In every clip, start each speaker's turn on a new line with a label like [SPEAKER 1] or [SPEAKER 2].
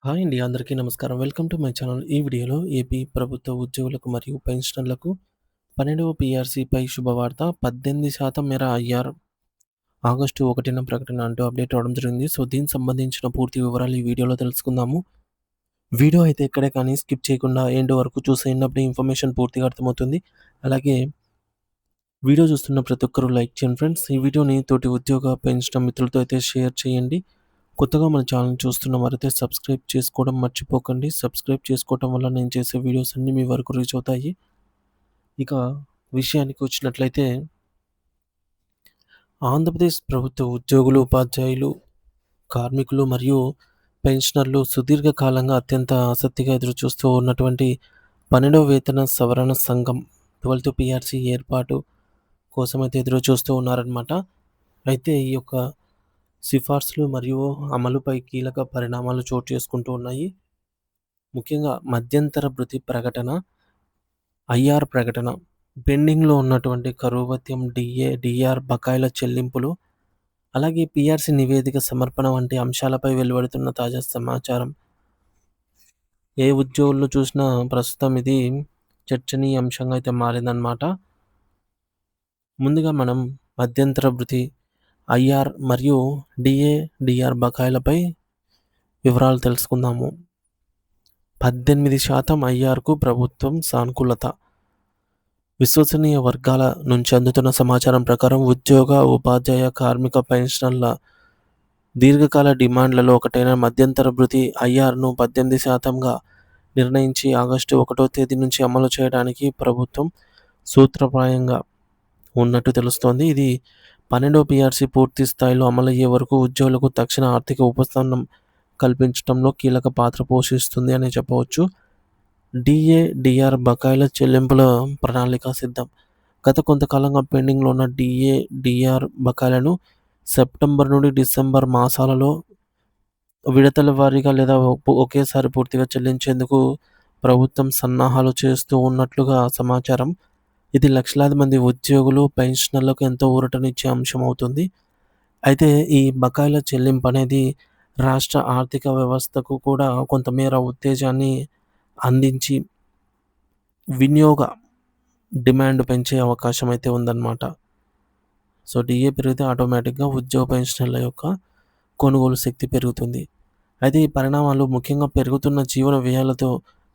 [SPEAKER 1] Hi అండి. అందరికీ నమస్కారం. Welcome to my channel. ఈ వీడియోలో ఏపీ ప్రభుత్వ ఉద్యోగులకు మరియు పెన్షనర్లకు 12వ పీఆర్సీపై శుభవార్త. 18% మేర ఐఆర్ ఆగస్టు 1న ప్రకటన అంటూ అప్డేట్ అవ్వడం జరిగింది. సో, దీనికి సంబంధించిన పూర్తి వివరాలు ఈ వీడియోలో తెలుసుకుందాము. వీడియో అయితే ఎక్కడే కానీ స్కిప్ చేయకుండా ఎండ్ వరకు చూసేయండి. అప్పుడే ఇన్ఫర్మేషన్ పూర్తిగా అర్థమవుతుంది. అలాగే వీడియో చూస్తున్న ప్రతి ఒక్కరు లైక్ చేయండి ఫ్రెండ్స్. ఈ వీడియోని తోటి ఉద్యోగ, పెన్షనర్ మిత్రులతో అయితే షేర్ చేయండి. కొత్తగా మన ఛానల్ చూస్తున్న వారైతే సబ్స్క్రైబ్ చేసుకోవడం మర్చిపోకండి. సబ్స్క్రైబ్ చేసుకోవటం వల్ల నేను చేసే వీడియోస్ అన్నీ మీ వరకు రీచ్ అవుతాయి. ఇక విషయానికి వచ్చినట్లయితే ఆంధ్రప్రదేశ్ ప్రభుత్వ ఉద్యోగులు, ఉపాధ్యాయులు, కార్మికులు మరియు పెన్షనర్లు సుదీర్ఘకాలంగా అత్యంత ఆసక్తిగా ఎదురుచూస్తూ ఉన్నటువంటి 12వ వేతన సవరణ సంఘం 12th పీఆర్సీ ఏర్పాటు కోసమైతే ఎదురు చూస్తూ ఉన్నారనమాట. అయితే ఈ యొక్క సిఫార్సులు మరియు అమలుపై కీలక పరిణామాలు చోటు చేసుకుంటూ ఉన్నాయి. ముఖ్యంగా మధ్యంతర భృతి ప్రకటన, ఐఆర్ ప్రకటన, పెండింగ్‌లో ఉన్నటువంటి కరువు భత్యం, డీఆర్ బకాయిల చెల్లింపులు, అలాగే పీఆర్సీ నివేదిక సమర్పణ వంటి అంశాలపై వెలువడుతున్న తాజా సమాచారం. ఏ ఉద్యోగుల్లో చూసినా ప్రస్తుతం ఇది చర్చనీయాంశంగా అయితే మారిందనమాట. ముందుగా మనం మధ్యంతర భృతి, ఐఆర్ మరియు డీఆర్ బకాయిలపై వివరాలు తెలుసుకుందాము. 18% ఐఆర్‌కు ప్రభుత్వం సానుకూలత. విశ్వసనీయ వర్గాల నుంచి అందుతున్న సమాచారం ప్రకారం ఉద్యోగ, ఉపాధ్యాయ, కార్మిక పెన్షనర్ల దీర్ఘకాల డిమాండ్లలో ఒకటైన మధ్యంతర భృతి ఐఆర్‌ను 18%గా నిర్ణయించి ఆగస్టు 1వ తేదీ నుంచి అమలు చేయడానికి ప్రభుత్వం సూత్రప్రాయంగా ఉన్నట్టు తెలుస్తోంది. ఇది 12వ పీఆర్సీ పూర్తి స్థాయిలో అమలయ్యే వరకు ఉద్యోగులకు తక్షణ ఆర్థిక ఉపశమనం కల్పించడంలో కీలక పాత్ర పోషిస్తుంది అని చెప్పవచ్చు. డీఆర్ బకాయిల చెల్లింపుల ప్రణాళిక సిద్ధం. గత కొంతకాలంగా పెండింగ్‌లో ఉన్న డీఆర్ బకాయిలను సెప్టెంబర్ నుండి డిసెంబర్ మాసాలలో విడతల వారీగా లేదా ఒకేసారి పూర్తిగా చెల్లించేందుకు ప్రభుత్వం సన్నాహాలు చేస్తూ ఉన్నట్లుగా సమాచారం. ఇది లక్షలాది మంది ఉద్యోగులు, పెన్షనర్లకు ఎంతో ఊరటనిచ్చే అంశం అవుతుంది. అయితే ఈ బకాయిల చెల్లింపు అనేది రాష్ట్ర ఆర్థిక వ్యవస్థకు కూడా కొంతమేర ఉత్తేజాన్ని అందించి వినియోగ డిమాండ్ పెంచే అవకాశం అయితే ఉందన్నమాట. సో, డీఏ పెరిగితే ఆటోమేటిక్‌గా ఉద్యోగ పెన్షనర్ల యొక్క కొనుగోలు శక్తి పెరుగుతుంది. అయితే ఈ పరిణామాలు ముఖ్యంగా పెరుగుతున్న జీవన వ్యయాలతో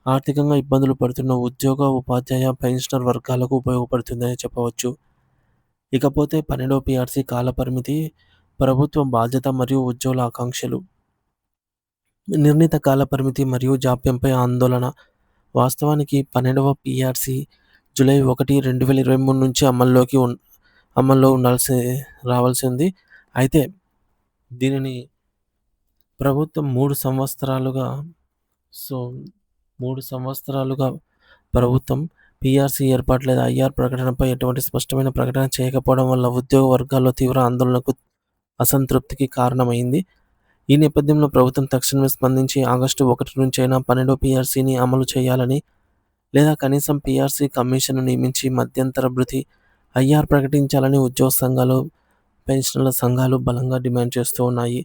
[SPEAKER 1] ఆర్థికంగా ఇబ్బందులు పడుతున్న ఉద్యోగ, ఉపాధ్యాయ, పెన్షనర్ వర్గాలకు ఉపయోగపడుతుందని చెప్పవచ్చు. ఇకపోతే 12వ పీఆర్సీ కాలపరిమితి, ప్రభుత్వ బాధ్యత మరియు ఉద్యోగుల ఆకాంక్షలు. నిర్ణీత కాలపరిమితి మరియు జాప్యంపై ఆందోళన. వాస్తవానికి 12వ పీఆర్సీ జూలై 1, 2023 నుంచి అమల్లో రావాల్సింది. అయితే దీనిని ప్రభుత్వం 3 సంవత్సరాలుగా సో, 3 సంవత్సరాలుగా ప్రభుత్వం పీఆర్సీ ఏర్పాటు లేదా ఐఆర్ ప్రకటనపై ఎటువంటి స్పష్టమైన ప్రకటన చేయకపోవడం వల్ల ఉద్యోగ వర్గాల్లో తీవ్ర ఆందోళనకు, అసంతృప్తికి కారణమైంది. ఈ నేపథ్యంలో ప్రభుత్వం తక్షణమే స్పందించి ఆగస్టు 1 నుంచైనా 12వ పీఆర్సీని అమలు చేయాలని, లేదా కనీసం పీఆర్సీ కమిషన్‌ను నియమించి మధ్యంతర భృతి, ఐఆర్ ప్రకటించాలని ఉద్యోగ సంఘాలు, పెన్షనర్ల సంఘాలు బలంగా డిమాండ్ చేస్తూ ఉన్నాయి.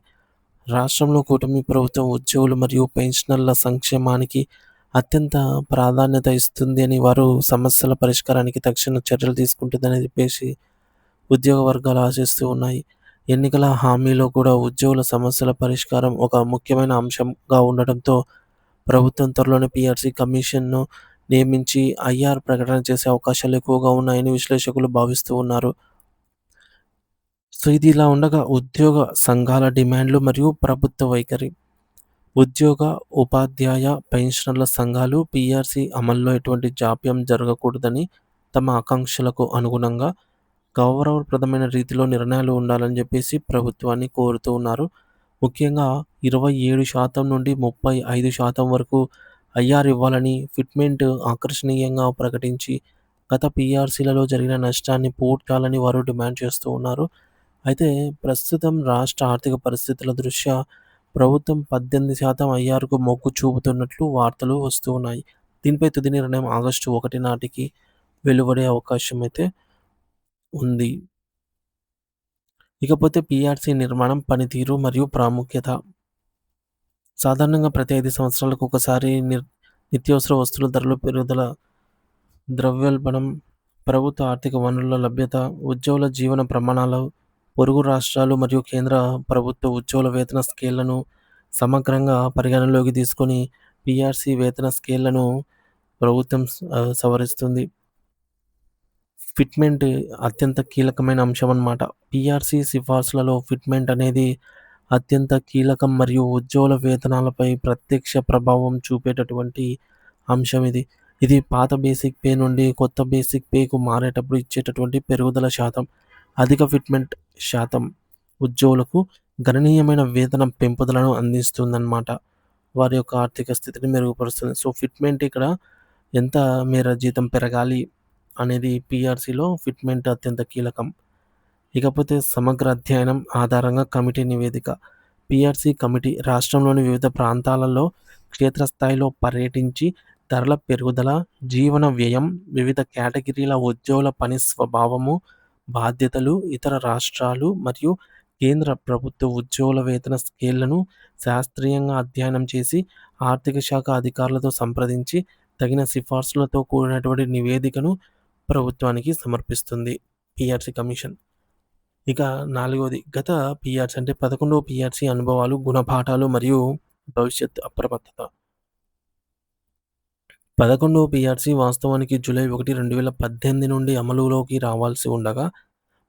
[SPEAKER 1] రాష్ట్రంలో కూటమి ప్రభుత్వం ఉద్యోగులు మరియు పెన్షనర్ల సంక్షేమానికి అత్యంత ప్రాధాన్యత ఇస్తుంది అని, వారు సమస్యల పరిష్కారానికి తక్షణ చర్యలు తీసుకుంటుందని చెప్పేసి ఉద్యోగ వర్గాలు ఆశిస్తూ ఉన్నాయి. ఎన్నికల హామీలో కూడా ఉద్యోగుల సమస్యల పరిష్కారం ఒక ముఖ్యమైన అంశంగా ఉండడంతో ప్రభుత్వం త్వరలోనే పీఆర్సీ కమిషన్‌ను నియమించి ఐఆర్ ప్రకటన చేసే అవకాశాలు ఎక్కువగా ఉన్నాయని విశ్లేషకులు భావిస్తూ ఉన్నారు. సో, ఇది ఇలా ఉండగా ఉద్యోగ సంఘాల డిమాండ్లు మరియు ప్రభుత్వ వైఖరి. ఉద్యోగ, ఉపాధ్యాయ, పెన్షనర్ల సంఘాలు పీఆర్సీ అమల్లో ఎటువంటి జాప్యం జరగకూడదని, తమ ఆకాంక్షలకు అనుగుణంగా గౌరవప్రదమైన రీతిలో నిర్ణయాలు ఉండాలని చెప్పేసి ప్రభుత్వాన్ని కోరుతూ ఉన్నారు. ముఖ్యంగా 27% నుండి 35% వరకు ఐఆర్ ఇవ్వాలని, ఫిట్మెంట్ ఆకర్షణీయంగా ప్రకటించి గత పీఆర్సీలలో జరిగిన నష్టాన్ని పూడ్చాలని వారు డిమాండ్ చేస్తూ ఉన్నారు. అయితే ప్రస్తుతం రాష్ట్ర ఆర్థిక పరిస్థితుల దృష్ట్యా ప్రభుత్వం 18% ఐఆర్‌కు మొగ్గు చూపుతున్నట్లు వార్తలు వస్తూ ఉన్నాయి. దీనిపై తుది నిర్ణయం ఆగస్టు 1 నాటికి వెలువడే అవకాశం అయితే ఉంది. ఇకపోతే పీఆర్సీ నిర్మాణం, పనితీరు మరియు ప్రాముఖ్యత. సాధారణంగా ప్రతి 5 సంవత్సరాలకు ఒకసారి నిత్యావసర వస్తువుల ధరల పెరుగుదల, ద్రవ్యోల్బణం, ప్రభుత్వ ఆర్థిక వనరుల లభ్యత, ఉద్యోగుల జీవన ప్రమాణాలు, పొరుగు రాష్ట్రాలు మరియు కేంద్ర ప్రభుత్వ ఉద్యోగుల వేతన స్కేళ్లను సమగ్రంగా పరిగణనలోకి తీసుకొని పీఆర్సీ వేతన స్కేళ్లను ప్రభుత్వం సవరిస్తుంది. ఫిట్‌మెంట్ అత్యంత కీలకమైన అంశం అన్నమాట. పీఆర్సీ సిఫార్సులలో ఫిట్‌మెంట్ అనేది అత్యంత కీలకం మరియు ఉద్యోగుల వేతనాలపై ప్రత్యక్ష ప్రభావం చూపేటటువంటి అంశం ఇది. ఇది పాత బేసిక్ పే నుండి కొత్త బేసిక్ పేకు మారేటప్పుడు ఇచ్చేటటువంటి పెరుగుదల శాతం. అధిక ఫిట్‌మెంట్ శాతం ఉద్యోగులకు గణనీయమైన వేతన పెంపుదలను అందిస్తుందన్నమాట. వారి యొక్క ఆర్థిక స్థితిని మెరుగుపరుస్తుంది. సో, ఫిట్‌మెంట్ ఇక్కడ ఎంత మేర జీతం పెరగాలి అనేది పీఆర్సీలో ఫిట్‌మెంట్ అత్యంత కీలకం. ఇకపోతే సమగ్ర అధ్యయనం ఆధారంగా కమిటీ నివేదిక. పీఆర్సీ కమిటీ రాష్ట్రంలోని వివిధ ప్రాంతాలలో క్షేత్రస్థాయిలో పర్యటించి ధరల పెరుగుదల, జీవన వ్యయం, వివిధ కేటగిరీల ఉద్యోగుల పని స్వభావము, బాధ్యతలు, ఇతర రాష్ట్రాలు మరియు కేంద్ర ప్రభుత్వ ఉద్యోగుల వేతన స్కేళ్లను శాస్త్రీయంగా అధ్యయనం చేసి ఆర్థిక శాఖ అధికారులతో సంప్రదించి తగిన సిఫార్సులతో కూడినటువంటి నివేదికను ప్రభుత్వానికి సమర్పిస్తుంది పీఆర్సీ కమిషన్. ఇక 4వది గత పీఆర్సీ అంటే 11వ పీఆర్సీ అనుభవాలు, గుణపాఠాలు మరియు భవిష్యత్ అప్రమత్తత. 11వ పీఆర్సీ వాస్తవానికి జూలై 1, 2018 నుండి అమలులోకి రావాల్సి ఉండగా,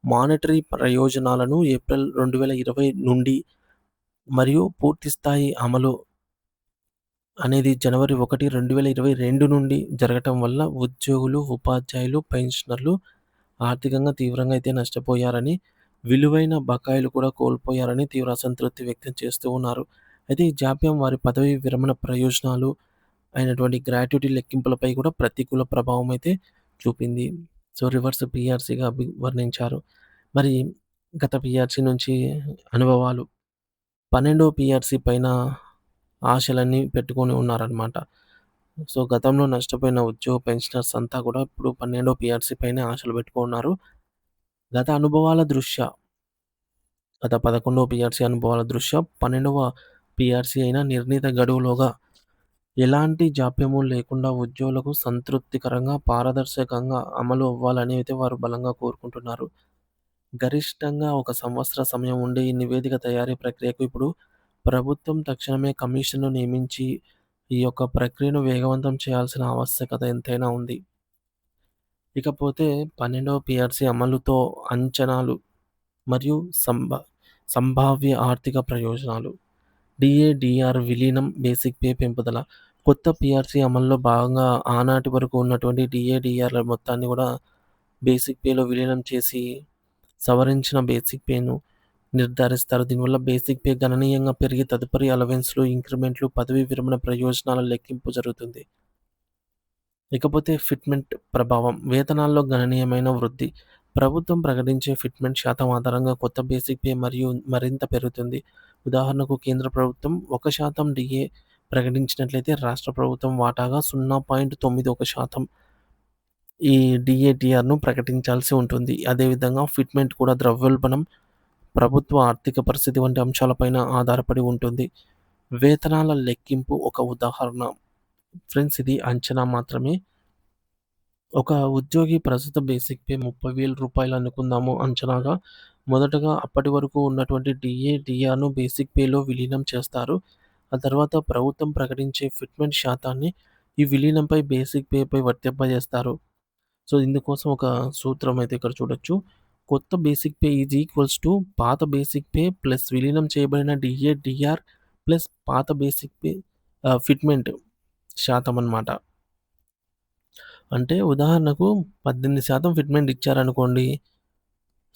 [SPEAKER 1] మానిటరీ ప్రయోజనాలను ఏప్రిల్ 2020 నుండి మరియు పూర్తిస్థాయి అమలు అనేది జనవరి 1, 2022 నుండి జరగటం వల్ల ఉద్యోగులు, ఉపాధ్యాయులు, పెన్షనర్లు ఆర్థికంగా తీవ్రంగా అయితే నష్టపోయారని, విలువైన బకాయిలు కూడా కోల్పోయారని తీవ్ర అసంతృప్తి వ్యక్తం చేస్తూ ఉన్నారు. అయితే ఈ జాప్యం వారి పదవీ విరమణ ప్రయోజనాలు అయినటువంటి గ్రాట్యుటీ లెక్కింపులపై కూడా ప్రతికూల ప్రభావం అయితే చూపింది. సో, రివర్స్ పీఆర్సీగా వర్ణించారు. మరి గత పీఆర్సీ నుంచి అనుభవాలు 12వ పీఆర్సీ పైన ఆశలన్నీ పెట్టుకొని ఉన్నారనమాట. సో, గతంలో నష్టపోయిన ఉద్యోగ పెన్షనర్స్ అంతా కూడా ఇప్పుడు 12వ పీఆర్సీ పైనే ఆశలు పెట్టుకున్నారు. గత అనుభవాల దృష్ట్యా గత 11వ పీఆర్సీ అనుభవాల దృష్ట్యా 12వ పీఆర్సీ అయిన నిర్ణీత గడువులోగా ఎలాంటి జాప్యము లేకుండా ఉద్యోగులకు సంతృప్తికరంగా, పారదర్శకంగా అమలు అవ్వాలని అయితే వారు బలంగా కోరుకుంటున్నారు. గరిష్టంగా 1 సంవత్సర సమయం ఉండే ఈ నివేదిక తయారీ ప్రక్రియకు ఇప్పుడు ప్రభుత్వం తక్షణమే కమిషన్‌ను నియమించి ఈ యొక్క ప్రక్రియను వేగవంతం చేయాల్సిన ఆవశ్యకత ఎంతైనా ఉంది. ఇకపోతే 12వ పీఆర్సీ అమలుతో అంచనాలు మరియు సంభావ్య ఆర్థిక ప్రయోజనాలు. డీఏ, డీఆర్ విలీనం, బేసిక్ పే పెంపుదల. కొత్త పీఆర్సీ అమలులో భాగంగా ఆనాటి వరకు ఉన్నటువంటి డీఏ, డీఆర్‌ల మొత్తాన్ని కూడా బేసిక్ పేలో విలీనం చేసి సవరించిన బేసిక్ పేను నిర్ధారిస్తారు. దీనివల్ల బేసిక్ పే గణనీయంగా పెరిగి తదుపరి అలవెన్స్‌లు, ఇంక్రిమెంట్లు, పదవీ విరమణ ప్రయోజనాల లెక్కింపు జరుగుతుంది. ఇకపోతే ఫిట్‌మెంట్ ప్రభావం. వేతనాల్లో గణనీయమైన వృద్ధి. ప్రభుత్వం ప్రకటించే ఫిట్‌మెంట్ శాతం ఆధారంగా కొత్త బేసిక్ పే మరింత పెరుగుతుంది. ఉదాహరణకు కేంద్ర ప్రభుత్వం 1% డీఏ ప్రకటించినట్లయితే రాష్ట్ర ప్రభుత్వం వాటాగా 0.91% ఈ డీఏ, డీఆర్‌ను ప్రకటించాల్సి ఉంటుంది. అదేవిధంగా ఫిట్‌మెంట్ కూడా ద్రవ్యోల్బణం, ప్రభుత్వ ఆర్థిక పరిస్థితి వంటి అంశాలపైన ఆధారపడి ఉంటుంది. వేతనాల లెక్కింపు ఒక ఉదాహరణ. ఫ్రెండ్స్, ఇది అంచనా మాత్రమే. ఒక ఉద్యోగి ప్రస్తుత బేసిక్ పే రూ. 30,000 అనుకుందాము అంచనాగా. మొదటగా అప్పటి వరకు ఉన్నటువంటి డీఏ, డీఆర్‌ను బేసిక్ పేలో విలీనం చేస్తారు. ఆ తర్వాత ప్రభుత్వం ప్రకటించే ఫిట్‌మెంట్ శాతాన్ని ఈ విలీనంపై బేసిక్ పేపై వర్తింపజేస్తారు. సో, ఇందుకోసం ఒక సూత్రం అయితే ఇక్కడ చూడొచ్చు. కొత్త basic pay is equals to పాత బేసిక్ పే ప్లస్ విలీనం చేయబడిన డీఏ, డీఆర్ ప్లస్ పాత బేసిక్ పే ఫిట్‌మెంట్ శాతం అన్నమాట. అంటే ఉదాహరణకు 18% ఫిట్‌మెంట్ ఇచ్చారనుకోండి.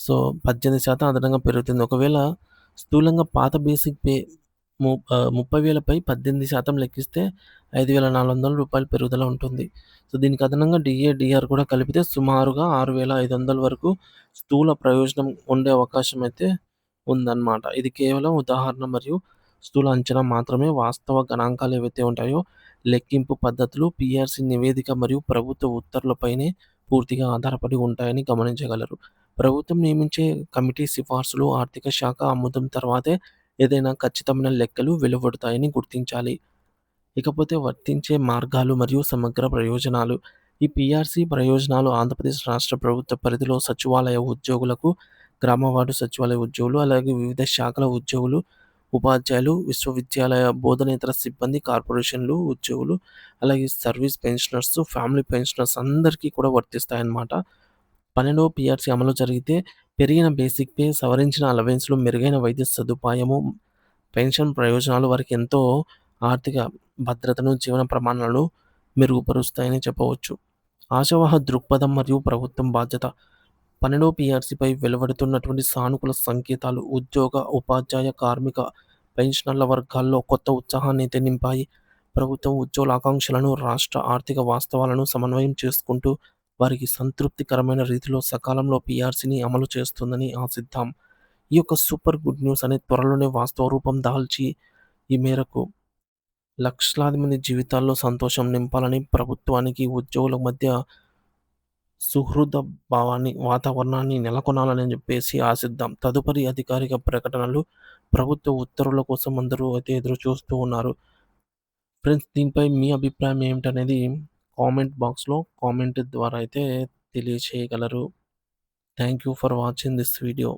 [SPEAKER 1] సో, 18% అదనంగా పెరుగుతుంది. ఒకవేళ స్థూలంగా పాత బేసిక్ పే 30,000పై 18% లెక్కిస్తే రూ. 5,400 పెరుగుదల ఉంటుంది. సో, దీనికి అదనంగా డీఏ, డీఆర్ కూడా కలిపితే సుమారుగా 6,500 వరకు స్థూల ప్రయోజనం ఉండే అవకాశం అయితే ఉందన్నమాట. ఇది కేవలం ఉదాహరణ మరియు స్థూల అంచనా మాత్రమే. వాస్తవ గణాంకాలు ఏవైతే ఉంటాయో లెక్కింపు పద్ధతులు పీఆర్సీ నివేదిక మరియు ప్రభుత్వ ఉత్తర్వులపైనే పూర్తిగా ఆధారపడి ఉంటాయని గమనించగలరు. ప్రభుత్వం నియమించే కమిటీ సిఫార్సులు ఆర్థిక శాఖ ఆమోదం తర్వాతే ఏదైనా ఖచ్చితమైన లెక్కలు వెలువడతాయని గుర్తించాలి. ఇకపోతే వర్తించే మార్గాలు మరియు సమగ్ర ప్రయోజనాలు. ఈ పీఆర్సీ ప్రయోజనాలు ఆంధ్రప్రదేశ్ రాష్ట్ర ప్రభుత్వ పరిధిలో సచివాలయ ఉద్యోగులకు, గ్రామ వార్డు సచివాలయ ఉద్యోగులు, అలాగే వివిధ శాఖల ఉద్యోగులు, ఉపాధ్యాయులు, విశ్వవిద్యాలయ బోధనేతర సిబ్బంది, కార్పొరేషన్లు ఉద్యోగులు, అలాగే సర్వీస్ పెన్షనర్స్, ఫ్యామిలీ పెన్షనర్స్ అందరికీ కూడా వర్తిస్తాయన్నమాట. 12వ పీఆర్సీ అమలు జరిగితే పెరిగిన బేసిక్ పే, సవరించిన అలవెన్స్‌లు, మెరుగైన వైద్య సదుపాయము, పెన్షన్ ప్రయోజనాలు వారికి ఎంతో ఆర్థిక భద్రతను, జీవన ప్రమాణాలను మెరుగుపరుస్తాయని చెప్పవచ్చు. ఆశావహ దృక్పథం మరియు ప్రభుత్వం బాధ్యత. 12వ పీఆర్సీపై వెలువడుతున్నటువంటి సానుకూల సంకేతాలు ఉద్యోగ, ఉపాధ్యాయ, కార్మిక, పెన్షనర్ల వర్గాల్లో కొత్త ఉత్సాహాన్నయితే నింపాయి. ప్రభుత్వం ఉద్యోగుల ఆకాంక్షలను, రాష్ట్ర ఆర్థిక వాస్తవాలను సమన్వయం చేసుకుంటూ వారికి సంతృప్తికరమైన రీతిలో సకాలంలో పీఆర్సీని అమలు చేస్తుందని ఆశిద్దాం. ఈ యొక్క సూపర్ గుడ్ న్యూస్ అనేది త్వరలోనే వాస్తవ రూపం దాల్చి ఈ మేరకు లక్షలాది మంది జీవితాల్లో సంతోషం నింపాలని, ప్రభుత్వానికి ఉద్యోగుల మధ్య సుహృద వాతావరణాన్ని నెలకొనాలని జెప్పేసి ఆశిద్దాం. తదుపరి అధికారిక ప్రకటనలు, ప్రభుత్వ ఉత్తర్వుల కోసం అందరూ అయితే ఎదురు చూస్తూ ఉన్నారు. ఫ్రెండ్స్, దీనిపై మీ అభిప్రాయం ఏమిటనేది కామెంట్ బాక్స్‌లో కామెంట్ ద్వారా అయితే తెలియచేయగలరు. Thank you for watching this video.